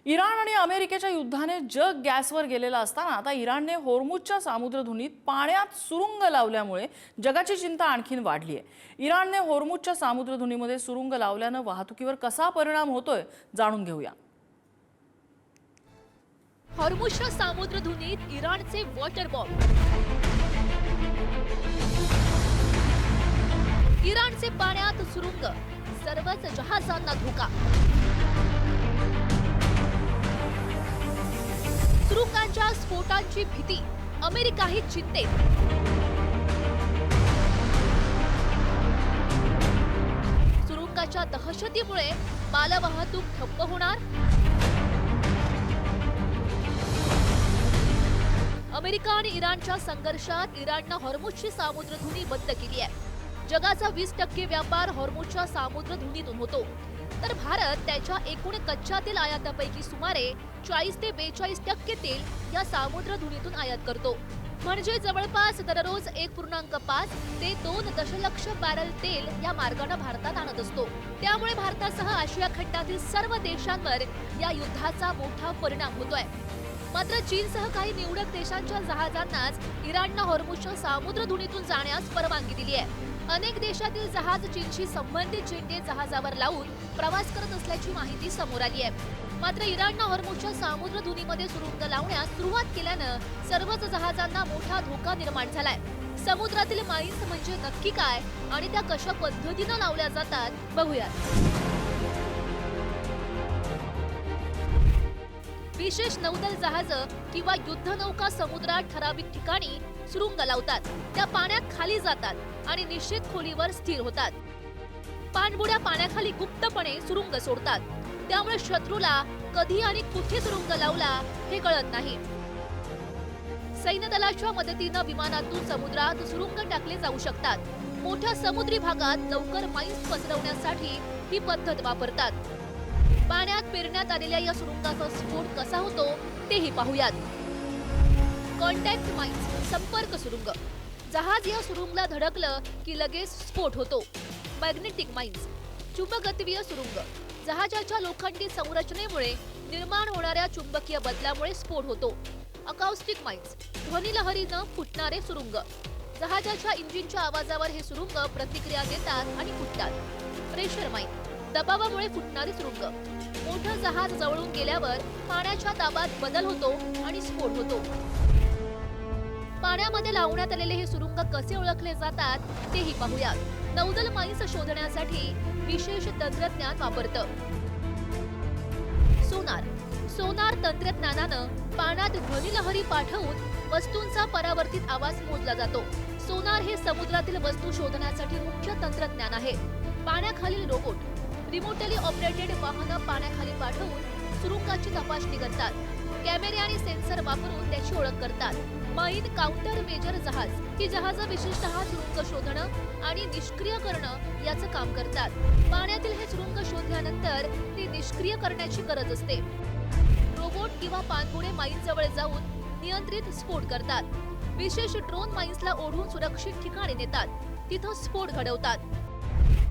Iran आणि अमेरिकेच्या युद्धाने जग गॅसवर गेलेलं असताना आता इराणने होर्मुझच्या सामुद्रधुनीत पाण्यात सुरुंग लावल्यामुळे जगाची चिंता आणखीन वाढली आहे। इराणने होर्मुझच्या सामुद्रधुनीमध्ये सुरुंग लावल्यानं वाहतुकीवर कसा परिणाम होतोय जाणून घेऊया। होर्मुझच्या सामुद्रधुनीत इराणचे वॉटर बॉम्ब, इराणचे पाण्यात सुरुंग, सर्वच जहाजांना धोका। सुरुंगांच्या स्फोटांची भीती, अमेरिकाही चिंतेत। सुरुंगाच्या दहशतीमुळे मालवाहतूक ठप्प होणार? अमेरिका आणि इराणच्या संघर्षात इराणनं होर्मुझची सामुद्रधुनी बंद केली आहे। जगाचा 20% व्यापार होर्मुझच्या सामुद्रधुनीतून होतो, तर भारत त्याच्या एकूण कच्च्या तेल आयातापैकी सुमारे 40 ते 42% तेल या सामुद्रधुनीतून आयात करतो। म्हणजे जवळपास दररोज 1.5 ते 2 दशलक्ष बॅरल तेल या मार्गाने भारतात आणत असतो। त्यामुळे भारतासह आशिया खंडातील सर्व देशांवर या युद्धाचा मोठा परिणाम होतोय। मात्र चीनसह काही निवडक देशांच्या जहाजांनाच इराणनं होर्मुझच्या सामुद्रधुनीतून जाण्यास परवानगी दिली आहे। अनेक देशातील जहाज चीनशी संबंधित झेंडे जहाजावर लावून प्रवास करत असल्याची माहिती समोर आली आहे। मात्र इराणनं होर्मुझच्या सामुद्रधुनीमध्ये सुरुंग लावण्यास सुरुवात केल्यानं सर्वच जहाजांना मोठा धोका निर्माण झालाय। समुद्रातील माईन्स म्हणजे नक्की काय आणि त्या कशा पद्धतीनं लावल्या जातात बघूयात। विशेष नौदल जहाज किंवा युद्धनौका समुद्रात ठराविक ठिकाणी सुरुंग लावतात, त्या पाण्यात खाली जातात आणि निश्चित खोलीवर स्थिर होतात। पाणबुड्या पाण्याखाली गुप्तपणे सुरुंग सोडतात, त्यामुळे शत्रूला कधी आणि कुठे सुरुंग लावला हे कळत नाही। सैन्य दलाच्या मदतीनं विमानातून समुद्रात सुरुंग टाकले जाऊ शकतात। मोठ्या समुद्री भागात लवकर माईन्स पसरवण्यासाठी ही पद्धत वापरतात। पाण्यात पेरण्यात आलेल्या या सुरुंगाचा स्फोट कसा होतो तेही पाहूयात। कॉन्टॅक्ट माईन्स, संपर्क सुरुंग। जहाज या सुरुंगला धडकलं की लगेच स्फोट होतो। मॅग्नेटिक माईन्स, चुंबकत्वीय सुरुंग। जहाजाच्या लोखंडी संरचनेमुळे निर्माण होणाऱ्या चुंबकीय बदलामुळे स्फोट होतो। अकाउस्टिक माईन्स, ध्वनिलहरीनं फुटणारे सुरुंग। जहाजाच्या इंजिनच्या आवाजावर हे सुरुंग प्रतिक्रिया देतात आणि फुटतात। प्रेशर माईन, दबावामुळे फुटणारी सुरुंग। मोठं जहाज जवळून गेल्यावर पाण्याच्या दाबात बदल होतो आणि स्फोट होतो। पाण्यामध्ये लावण्यात आलेले हे सुरुंग कसे ओळखले जातात तेही पाहूयात। नौदल माईन्स शोधण्यासाठी विशेष तंत्रज्ञान वापरतं। सोनार तंत्रज्ञानानं पाण्यात ध्वनिलहरी पाठवून वस्तूंचा परावर्तित आवाज मोजला जातो। सोनार हे समुद्रातील वस्तू शोधण्यासाठी मुख्य तंत्रज्ञान आहे। पाण्याखालील रोबोट, रिमोटली ऑपरेटेड वाहनं पाण्याखाली पाठवून सुरुंगाची तपासणी करतात। कॅमेरे आणि सेन्सर वापरून त्याची ओळख करतात। माईन काउंटर मेजर जहाज ही जहाज विशेषतः सुरुंग शोधणं आणि निष्क्रिय करणं याचं काम करतात। पाण्यातील हे सुरुंग शोधल्यानंतर ते निष्क्रिय करण्याची गरज असते। रोबोट किंवा पाणबुडे माईन जवळ जाऊन नियंत्रित स्फोट करतात। विशेष ड्रोन माईन्सला ओढून सुरक्षित ठिकाणी नेतात, तिथं स्फोट घडवतात।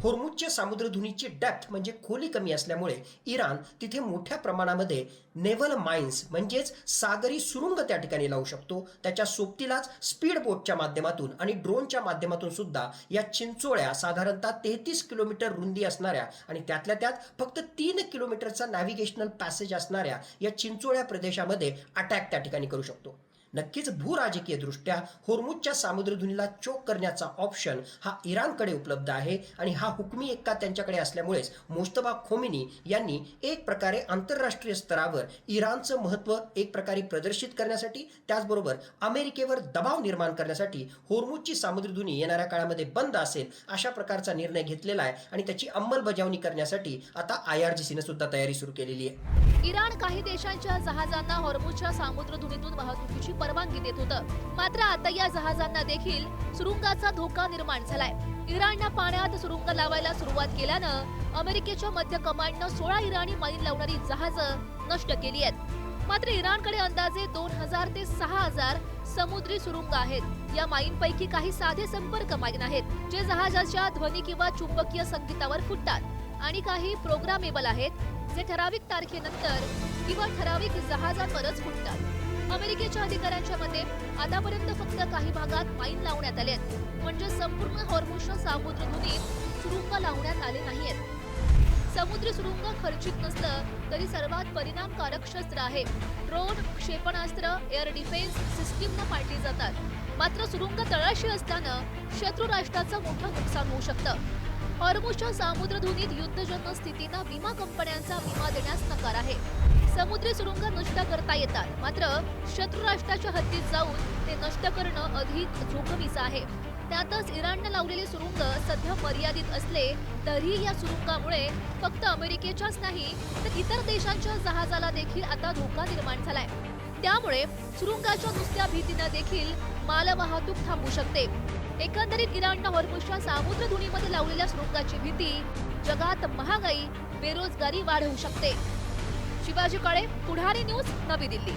होर्मुझच्या सामुद्रधुनीची डेप्थ म्हणजे खोली कमी असल्यामुळे इराण तिथे मोठ्या प्रमाणामध्ये नेव्हल माइन्स म्हणजेच सागरी सुरुंग त्या ठिकाणी लावू शकतो। त्याच्या सोबतीलाच स्पीड बोटच्या माध्यमातून आणि ड्रोनच्या माध्यमातून सुद्धा या चिंचोळ्या साधारणतः 33 किलोमीटर रुंदी असणाऱ्या आणि त्यातल्या त्यात फक्त 3 किलोमीटरचा नॅव्हिगेशनल पॅसेज असणाऱ्या या चिंचोळ्या प्रदेशामध्ये अटॅक त्या ठिकाणी करू शकतो। नक्कीच भूराजकीय दृष्ट्या होर्मुझच्या सामुद्रधुनीला चोक करण्याचा ऑप्शन हा इराणकडे उपलब्ध आहे आणि हा हुकमी एक्का त्यांच्याकडे असल्यामुळेच मुस्तफा खोमेनी यांनी एक प्रकारे आंतरराष्ट्रीय स्तरावर इराणचं महत्त्व एक प्रकारे प्रदर्शित करण्यासाठी, त्याचबरोबर अमेरिकेवर दबाव निर्माण करण्यासाठी होर्मुझची सामुद्रधुनी येणाऱ्या काळामध्ये बंद असेल अशा प्रकारचा निर्णय घेतलेला आहे आणि त्याची अंमलबजावणी करण्यासाठी आता IRGCने सुद्धा तयारी सुरू केलेली आहे। इराण काही देशांच्या जहाजांना होर्मुझच्या सामुद्रधुनीतून वाहतुकीची परवानगी देत होतं, मात्र आता या जहाजांना देखील सुरुंगाचा धोका निर्माण झालाय। इराणनं पाण्यात सुरुंग लावायला सुरुवात केल्यानं अमेरिकेच्या मध्य कमांडनं 16 इराणी माईन लावणारी जहाजं नष्ट केली आहेत। मात्र इराणकडे अंदाजे 2000 ते 6000 समुद्री सुरुंग आहेत। या माईनपैकी काही साधे संपर्क माईन आहेत, जे जहाजाच्या ध्वनी किंवा चुंबकीय संकेतावर फुटतात, आणि काही प्रोग्रामेबल आहेत, जे ठराविक तारखेनंतर किंवा ठराविक जहाजांवरच फुटतात। अमेरिकेच्या अधिकाऱ्यांच्या मते आतापर्यंत फक्त काही भागात माईन लावण्यात आलेत, म्हणजे संपूर्ण हॉर्मुझच्या सामुद्रधुनीत सुरुंग लावण्यात आले नाहीयेत। समुद्री सुरुंग खर्चिक नसलं तरी सर्वात परिणामकारक शस्त्र आहे। ड्रोन, क्षेपणास्त्र, एअर डिफेन्स सिस्टीमनं पाडली जातात। मात्र सुरुंग तळाशी असल्यानं शत्रू राष्ट्राचं मोठं नुकसान होऊ शकतं। हॉर्मुझच्या सामुद्रधुनीत युद्धजन्य स्थितीनं विमा कंपन्यांचा विमा देण्यास नकार आहे। समुद्री सुरुंग नष्ट करता येतात, मात्र शत्रू राष्ट्राच्या हद्दीत जाऊन ते नष्ट करणं अधिक जोखमीचं आहे। त्यातच इराणनं लावलेले सुरुंग सध्या मर्यादित असले तरीही या सुरुंगामुळे फक्त अमेरिकेच्याच नाही तर इतर देशांच्या जहाजाला देखील आता धोका निर्माण झालाय। त्यामुळे सुरुंगाच्या नुसत्या भीतीनं देखील मालवाहतूक थांबू शकते। एकंदरीत इराणनं हॉर्मुझच्या सामुद्रधुनीमध्ये लावलेल्या सुरुंगाची भीती जगात महागाई, बेरोजगारी वाढवू शकते। शिवाजी काळे, पुढारी न्यूज, नवी दिल्ली।